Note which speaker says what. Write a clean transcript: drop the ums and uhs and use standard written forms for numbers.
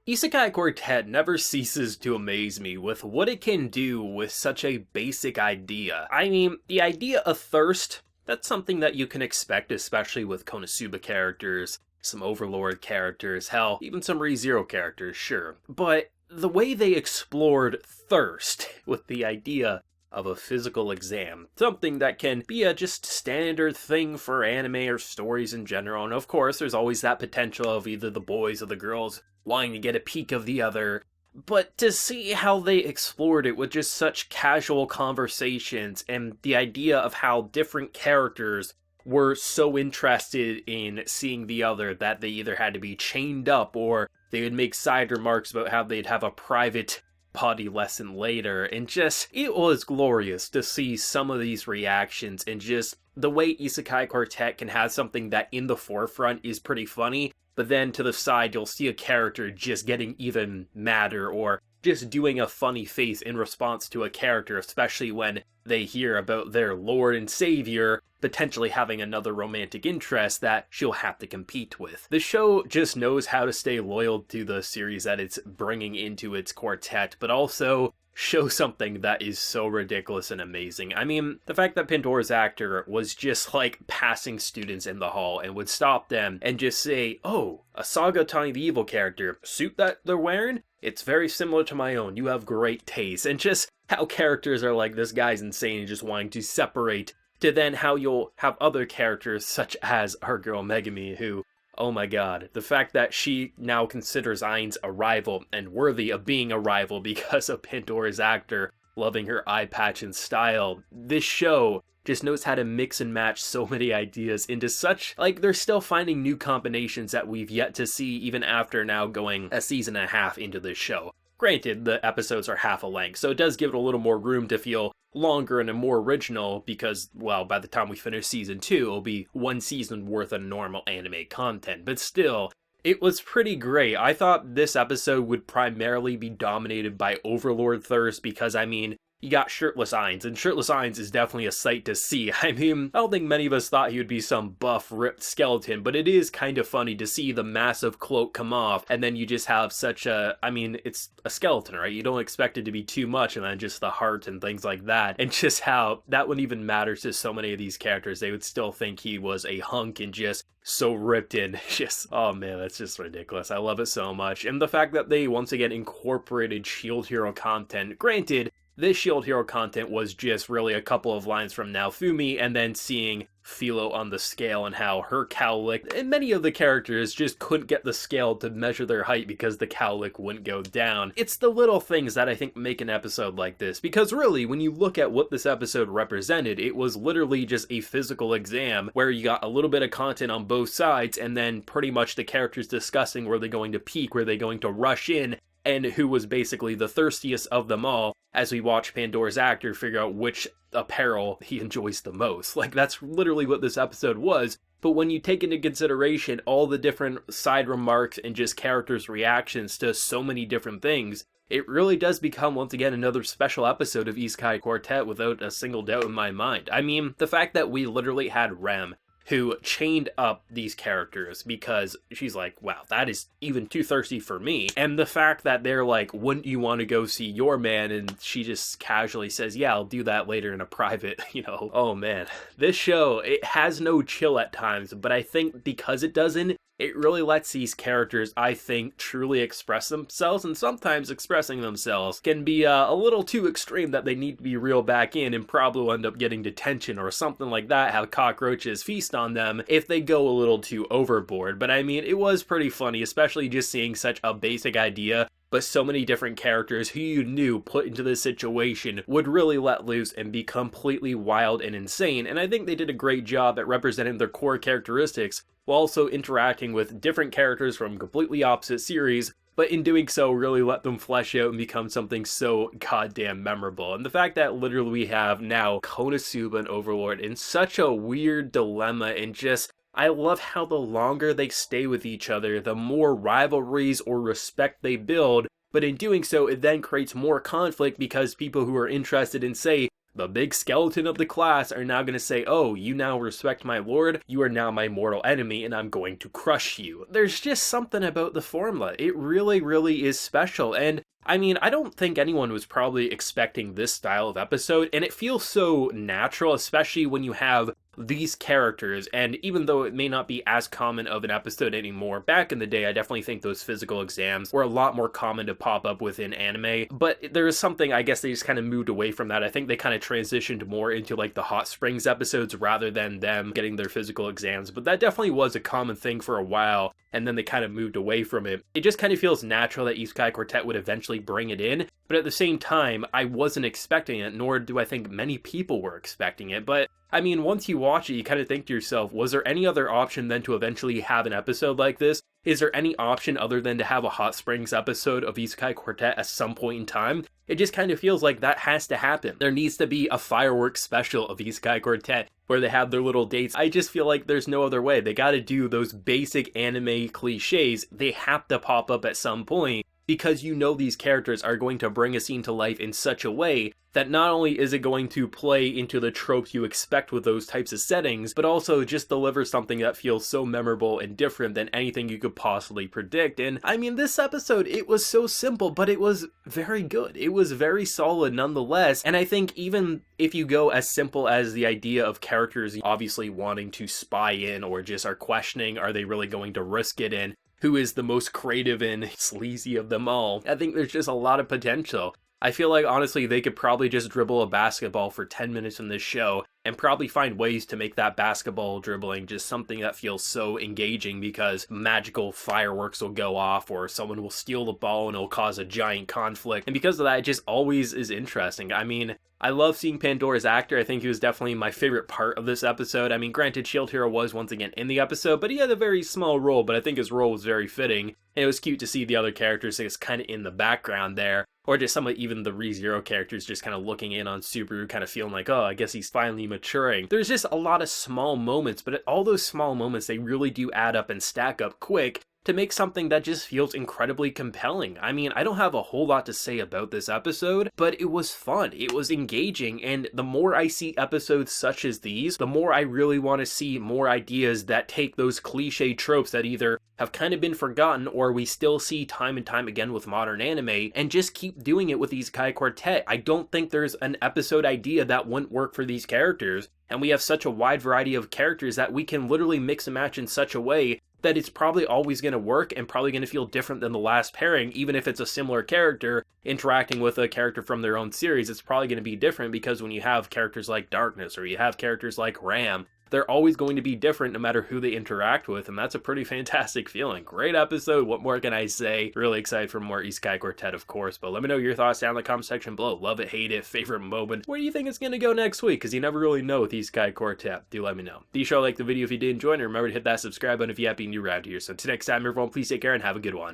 Speaker 1: Isekai Quartet never ceases to amaze me with what it can do with such a basic idea. I mean, the idea of thirst, that's something that you can expect, especially with Konosuba characters, some Overlord characters, hell, even some ReZero characters, sure. But the way they explored thirst with the idea of a physical exam, something that can be a just standard thing for anime or stories in general, and of course there's always that potential of either the boys or the girls wanting to get a peek of the other, but to see how they explored it with just such casual conversations and the idea of how different characters were so interested in seeing the other that they either had to be chained up or they would make side remarks about how they'd have a private body lesson later, and just, it was glorious to see some of these reactions and just the way Isekai Quartet can have something that in the forefront is pretty funny, but then to the side you'll see a character just getting even madder or just doing a funny face in response to a character, especially when they hear about their lord and savior potentially having another romantic interest that she'll have to compete with. The show just knows how to stay loyal to the series that it's bringing into its quartet, but also show something that is so ridiculous and amazing. I mean, the fact that Pandora's actor was just like passing students in the hall and would stop them and just say, "Oh, a Saga Tani the Evil character, suit that they're wearing? It's very similar to my own, you have great taste." And just how characters are like, this guy's insane and just wanting to separate, to then how you'll have other characters such as our girl Megami, who, oh my god, the fact that she now considers Ainz a rival and worthy of being a rival because of Pandora's actor loving her eye patch and style. This show just knows how to mix and match so many ideas into such, like, they're still finding new combinations that we've yet to see even after now going a season and a half into this show. Granted, the episodes are half a length, so it does give it a little more room to feel longer and more original because, well, by the time we finish season 2, it'll be one season worth of normal anime content, but still, it was pretty great. I thought this episode would primarily be dominated by Overlord thirst because, I mean, you got Shirtless Ainz, and Shirtless Ainz is definitely a sight to see. I mean, I don't think many of us thought he would be some buff, ripped skeleton, but it is kind of funny to see the massive cloak come off, and then you just have such a, I mean, it's a skeleton, right? You don't expect it to be too much, and then just the heart and things like that, and just how that wouldn't even matter to so many of these characters. They would still think he was a hunk and just so ripped in. Just, oh man, that's just ridiculous. I love it so much. And the fact that they once again incorporated Shield Hero content, granted, this Shield Hero content was just really a couple of lines from Naofumi and then seeing Philo on the scale and how her cowlick, and many of the characters just couldn't get the scale to measure their height because the cowlick wouldn't go down. It's the little things that I think make an episode like this, because really, when you look at what this episode represented, it was literally just a physical exam where you got a little bit of content on both sides and then pretty much the characters discussing were they going to peak, were they going to rush in, and who was basically the thirstiest of them all as we watch Pandora's actor figure out which apparel he enjoys the most. Like, that's literally what this episode was, but when you take into consideration all the different side remarks and just characters' reactions to so many different things, it really does become, once again, another special episode of Isekai Quartet without a single doubt in my mind. I mean, the fact that we literally had Rem, who chained up these characters because she's like, wow, that is even too thirsty for me. And the fact that they're like, wouldn't you want to go see your man? And she just casually says, yeah, I'll do that later in a private, Oh man, this show, it has no chill at times, but I think because it doesn't, it really lets these characters, I think, truly express themselves, and sometimes expressing themselves can be a little too extreme that they need to be reeled back in and probably will end up getting detention or something like that, have cockroaches feast on them if they go a little too overboard. But I mean, it was pretty funny, especially just seeing such a basic idea, but so many different characters who you knew put into this situation would really let loose and be completely wild and insane, and I think they did a great job at representing their core characteristics while also interacting with different characters from completely opposite series, but in doing so really let them flesh out and become something so goddamn memorable. And the fact that literally we have now Konosuba and Overlord in such a weird dilemma, and just, I love how the longer they stay with each other, the more rivalries or respect they build, but in doing so, it then creates more conflict because people who are interested in, say, the big skeleton of the class are now going to say, oh, you now respect my lord, you are now my mortal enemy, and I'm going to crush you. There's just something about the formula. It really, really is special, and I mean, I don't think anyone was probably expecting this style of episode, and it feels so natural, especially when you have these characters, and even though it may not be as common of an episode anymore, back in the day I definitely think those physical exams were a lot more common to pop up within anime, but there is something, I guess they just kind of moved away from that. I think they kind of transitioned more into like the Hot Springs episodes rather than them getting their physical exams, but that definitely was a common thing for a while, and then they kind of moved away from it. It just kind of feels natural that Isekai Quartet would eventually bring it in, but at the same time, I wasn't expecting it, nor do I think many people were expecting it, but I mean, once you watch it, you kind of think to yourself, was there any other option than to eventually have an episode like this? Is there any option other than to have a Hot Springs episode of Isekai Quartet at some point in time? It just kind of feels like that has to happen. There needs to be a fireworks special of Isekai Quartet where they have their little dates. I just feel like there's no other way. They gotta do those basic anime cliches. They have to pop up at some point, because you know these characters are going to bring a scene to life in such a way that not only is it going to play into the tropes you expect with those types of settings, but also just deliver something that feels so memorable and different than anything you could possibly predict. And I mean, this episode, it was so simple, but it was very good. It was very solid nonetheless, and I think even if you go as simple as the idea of characters obviously wanting to spy in or just are questioning, are they really going to risk it in, who is the most creative and sleazy of them all, I think there's just a lot of potential. I feel like, honestly, they could probably just dribble a basketball for 10 minutes in this show and probably find ways to make that basketball dribbling just something that feels so engaging, because magical fireworks will go off or someone will steal the ball and it'll cause a giant conflict. And because of that, it just always is interesting. I mean, I love seeing Pandora's actor. I think he was definitely my favorite part of this episode. I mean, granted, Shield Hero was once again in the episode, but he had a very small role, but I think his role was very fitting. And it was cute to see the other characters just kind of in the background there. Or just some of even the ReZero characters just kind of looking in on Subaru, kind of feeling like, oh, I guess he's finally maturing. There's just a lot of small moments, but all those small moments, they really do add up and stack up quick to make something that just feels incredibly compelling. I mean, I don't have a whole lot to say about this episode, but it was fun, it was engaging, and the more I see episodes such as these, the more I really want to see more ideas that take those cliche tropes that either have kind of been forgotten or we still see time and time again with modern anime, and just keep doing it with these Isekai Quartet. I don't think there's an episode idea that wouldn't work for these characters, and we have such a wide variety of characters that we can literally mix and match in such a way that it's probably always going to work and probably going to feel different than the last pairing. Even if it's a similar character interacting with a character from their own series, it's probably going to be different, because when you have characters like Darkness or you have characters like Ram, they're always going to be different no matter who they interact with, and that's a pretty fantastic feeling. Great episode, what more can I say? Really excited for more Isekai Quartet, of course, but let me know your thoughts down in the comment section below. Love it, hate it, favorite moment. Where do you think it's going to go next week? Because you never really know with Isekai Quartet. Do let me know. Be sure to like the video if you did enjoy, and remember to hit that subscribe button if you happen to be new around here. So until next time, everyone, please take care and have a good one.